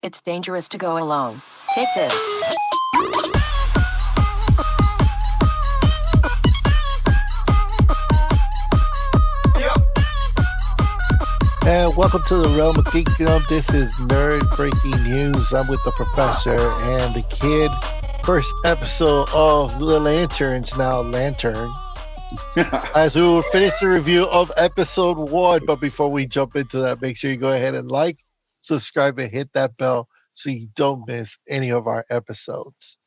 It's dangerous to go alone. Take this. And welcome to the Realm of Geekdom. This is Nerd Breaking News. I'm with the Professor and the Kid. First episode of The Lanterns, now Lantern. As we will finish the review of episode 1. But before we jump into that, make sure you go ahead and like, subscribe, and hit that bell so you don't miss any of our episodes.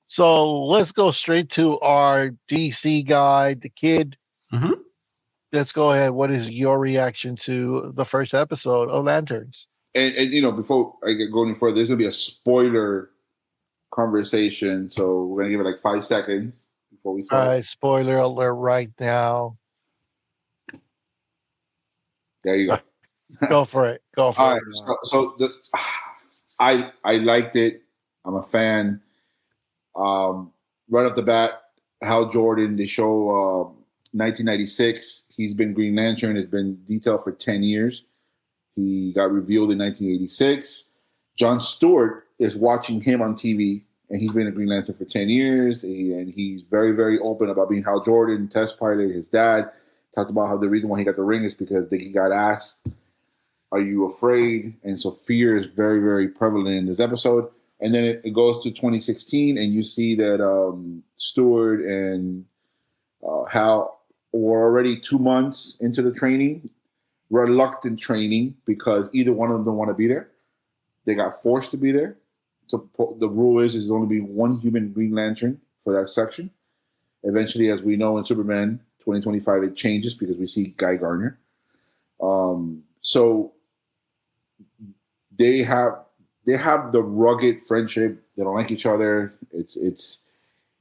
So let's go straight to our DC guy, the Kid. Mm-hmm. Let's go ahead. What is your reaction to the first episode of Lanterns? And you know, before I get going further, there's gonna be a spoiler conversation, so we're gonna give it like 5 seconds before we start. All right, spoiler alert right now. There you go. Go for it. Go for All it. right. I liked it. I'm a fan. Right off the bat, Hal Jordan. They show 1996. He's been Green Lantern. Has been detailed for 10 years. He got revealed in 1986. John Stewart is watching him on TV, and he's been a Green Lantern for 10 years. And he's very, very open about being Hal Jordan, test pilot. His dad talked about how the reason why he got the ring is because he got asked, "Are you afraid?" And so fear is very, very prevalent in this episode. And then it goes to 2016, and you see that Stewart and Hal were already 2 months into the training, reluctant training, because either one of them don't want to be there. They got forced to be there. So the rule is there's only be one human Green Lantern for that section. Eventually, as we know in Superman 2025, it changes because we see Guy Gardner. So they have the rugged friendship. They don't like each other.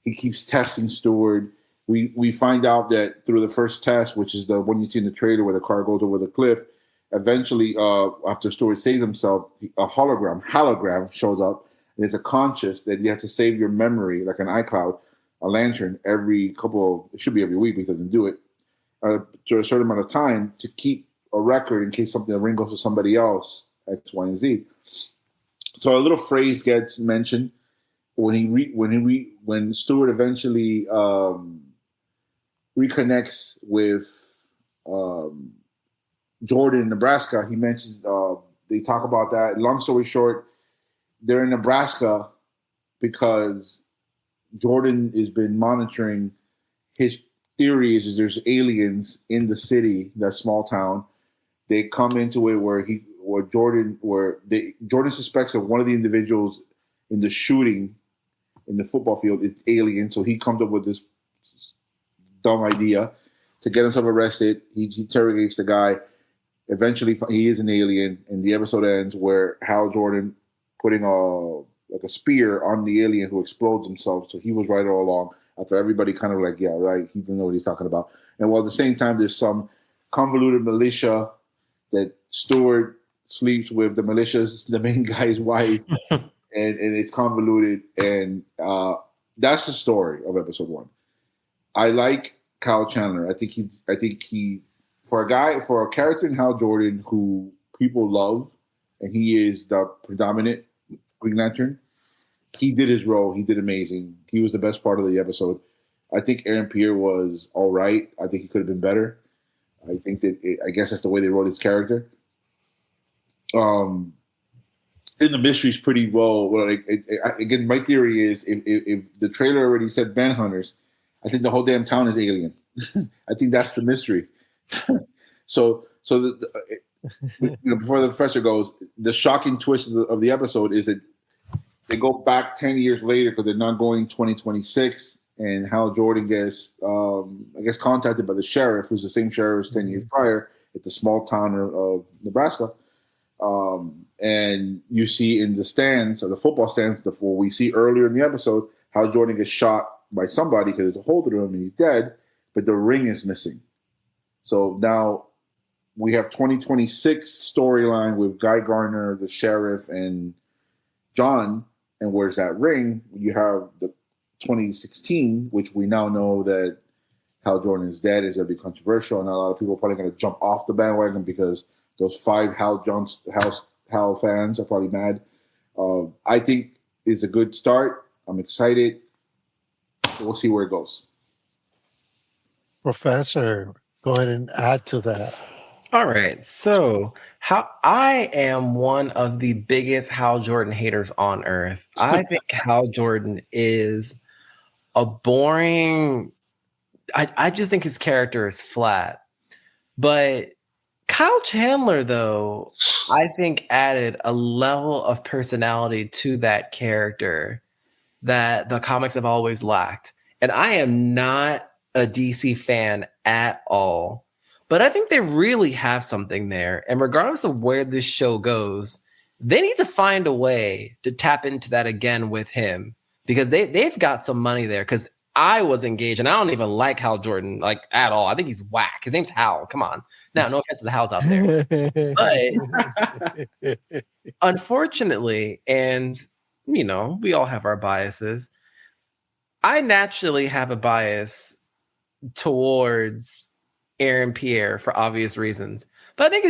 He keeps testing Stewart. We find out that through the first test, which is the one you see in the trailer where the car goes over the cliff, eventually, after Stewart saves himself, a hologram shows up, and it's a conscious that you have to save your memory, like an iCloud, a lantern, it should be every week, but he doesn't do it, to a certain amount of time to keep a record in case the ring goes to somebody else, X, Y, and Z. So a little phrase gets mentioned when Stewart eventually reconnects with Jordan in Nebraska. He mentions they talk about that. Long story short, they're in Nebraska because Jordan has been monitoring. His theory is there's aliens in the city, that small town. They come into it where Jordan suspects that one of the individuals in the shooting in the football field is alien. So he comes up with this dumb idea to get himself arrested. He interrogates the guy. Eventually, he is an alien, and the episode ends where Hal Jordan putting a spear on the alien who explodes himself. So he was right all along. After everybody kind of like, yeah, right, he didn't know what he's talking about. And while at the same time, there's some convoluted militia that Stewart sleeps with. The militia's the main guy's wife, and it's convoluted. And that's the story of episode 1. I like Kyle Chandler. I think he for a character in Hal Jordan who people love, and he is the predominant Green Lantern. He did his role. He did amazing. He was the best part of the episode. I think Aaron Pierre was all right. I think he could have been better. I think I guess that's the way they wrote his character. And the mystery's pretty well. Again, my theory is if the trailer already said Manhunters, I think the whole damn town is alien. I think that's the mystery. So before the professor goes, the shocking twist of the episode is that they go back 10 years later because they're not going 2026, and Hal Jordan gets, contacted by the sheriff, who's the same sheriff as 10 years prior at the small town of Nebraska. And you see in the stands, or the football stands, what we see earlier in the episode, Hal Jordan gets shot by somebody because there's a hole through him and he's dead, but the ring is missing. So now we have 2026 storyline with Guy Gardner, the sheriff, and John. And where's that ring? You have the 2016, which we now know that Hal Jordan is dead, is going to be controversial, and a lot of people are probably going to jump off the bandwagon because those 5 Hal fans are probably mad. I think it's a good start. I'm excited. We'll see where it goes. Professor, go ahead and add to that. All right. So, how I am one of the biggest Hal Jordan haters on earth. I think Hal Jordan is a boring. I just think his character is flat. But Kyle Chandler, though, I think added a level of personality to that character that the comics have always lacked. And I am not a DC fan at all. But I think they really have something there. And regardless of where this show goes, they need to find a way to tap into that again with him because they've got some money there. Because I was engaged, and I don't even like Hal Jordan like at all. I think he's whack. His name's Hal. Come on. Now, no offense to the Hals out there. But unfortunately, and you know, we all have our biases. I naturally have a bias towards Aaron Pierre for obvious reasons, but I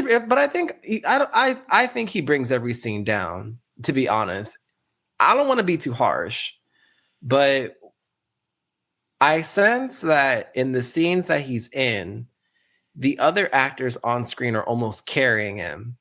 think he brings every scene down. To be honest, I don't want to be too harsh, but I sense that in the scenes that he's in, the other actors on screen are almost carrying him,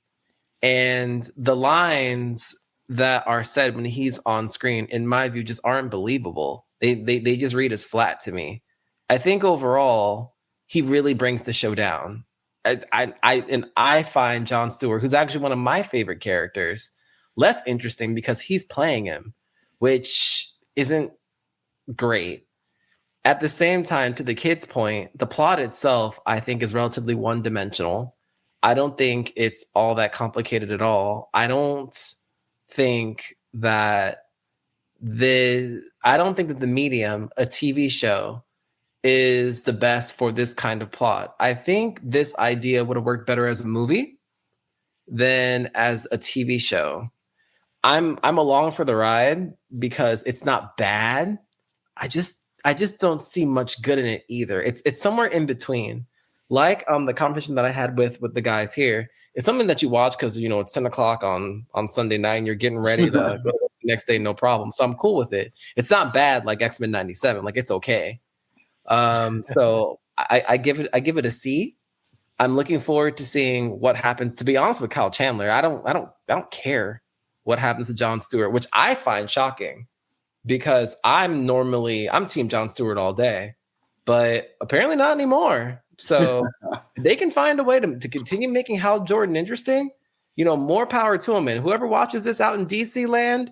and the lines that are said when he's on screen, in my view, just aren't believable. They just read as flat to me. I think overall, he really brings the show down. I find Jon Stewart, who's actually one of my favorite characters, less interesting because he's playing him, which isn't great. At the same time, to the kid's point, the plot itself, I think, is relatively one-dimensional. I don't think it's all that complicated at all. I don't think that the medium, a TV show, is the best for this kind of plot. I think this idea would have worked better as a movie than as a TV show. I'm along for the ride because it's not bad. I just don't see much good in it either. It's somewhere in between. Like the conversation that I had with the guys here, it's something that you watch because you know it's 10 o'clock on Sunday night and you're getting ready to go the next day, no problem. So I'm cool with it. It's not bad like X-Men 97. Like it's okay. So I give it a C. I'm looking forward to seeing what happens. To be honest with Kyle Chandler, I don't care what happens to Jon Stewart, which I find shocking because I'm Team Jon Stewart all day, but apparently not anymore. So they can find a way to continue making Hal Jordan interesting. You know, more power to him. And whoever watches this out in DC land,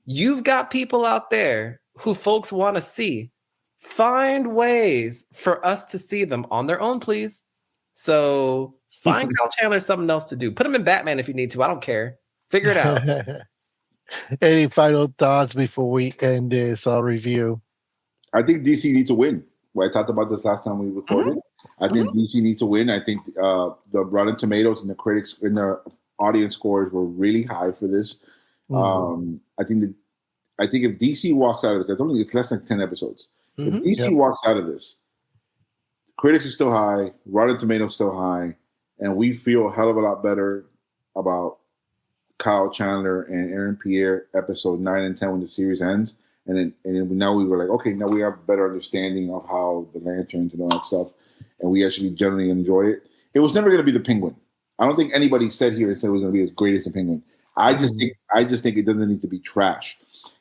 you've got people out there who folks want to see. Find ways for us to see them on their own, please. So find Kyle Chandler something else to do. Put him in Batman if you need to. I don't care. Figure it out. Any final thoughts before we end this review? I think DC needs to win. I talked about this last time we recorded. Mm-hmm. I think DC needs to win. I think the Rotten Tomatoes and the critics and the audience scores were really high for this. Mm-hmm. I think if DC walks out of it, because I don't think it's less than 10 episodes. Mm-hmm. If DC walks out of this, critics are still high, Rotten Tomatoes still high, and we feel a hell of a lot better about Kyle Chandler and Aaron Pierre episode 9 and 10 when the series ends. And then now we were like, okay, now we have a better understanding of how the Lanterns and all that stuff, and we actually generally enjoy it. It was never going to be the Penguin. I don't think anybody said here and said it was going to be as great as the Penguin. I just think it doesn't need to be trash.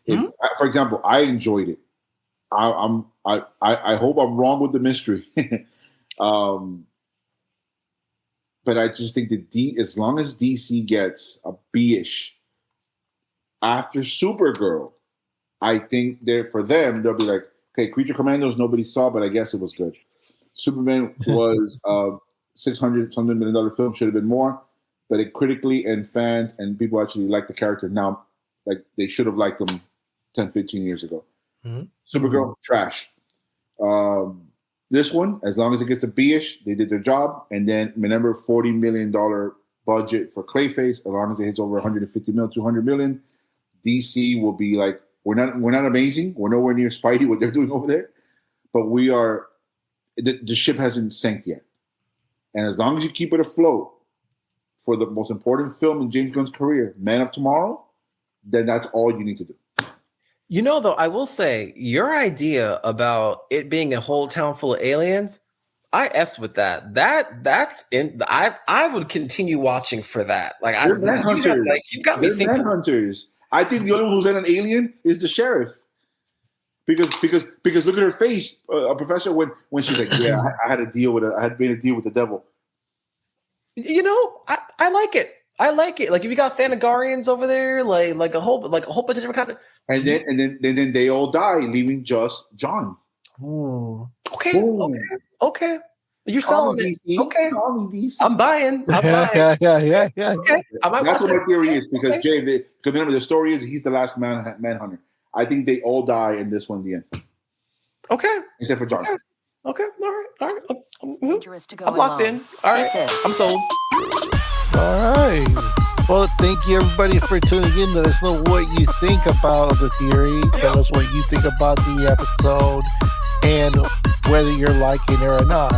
Mm-hmm. For example, I enjoyed it. I hope I'm wrong with the mystery, but I just think that as long as DC gets a B-ish after Supergirl, I think that for them they'll be like, okay, Creature Commandos nobody saw, but I guess it was good. Superman was $600-something million film, should have been more, but it critically and fans and people actually like the character now, like they should have liked him 10, 15 years ago. Mm-hmm. Supergirl, trash. This one, as long as it gets a B-ish, they did their job. And then remember, $40 million budget for Clayface. As long as it hits over 150 million, 200 million, DC will be like, we're not amazing. We're nowhere near Spidey, what they're doing over there. But we are, the ship hasn't sank yet. And as long as you keep it afloat for the most important film in James Gunn's career, Man of Tomorrow, then that's all you need to do. You know, though, I will say your idea about it being a whole town full of aliens, I f's with that. That's in. I would continue watching for that. Like They're manhunters. You've got me They're thinking. manhunters. I think the only one who's not an alien is the sheriff. Because look at her face, Professor, when she's like, yeah, I had made a deal with the devil. You know, I like it. I like it. Like if you got Thanagarians over there, like a whole bunch of different kind of. And then they all die, leaving just John. Ooh. Okay. Boom. Okay. You're selling it. DC. Okay. Call me DC. I'm buying. Yeah. Okay. I might That's watch what my theory this. is because Okay. Jay, because remember the story is he's the last manhunter. I think they all die in this one, the end, Okay. except for John. Okay. All right. Dangerous to go I'm locked alone. in. All Take right. this. I'm sold. All right. Well, thank you everybody for tuning in. Let us know what you think about the theory. Tell us what you think about the episode and whether you're liking it or not.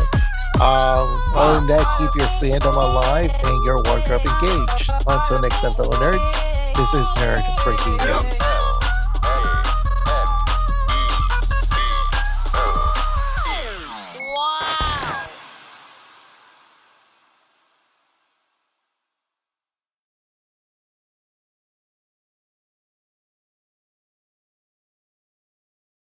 Other than that, keep your fandom alive and your wardrobe engaged. Until next time, fellow nerds, this is Nerd Breaking News.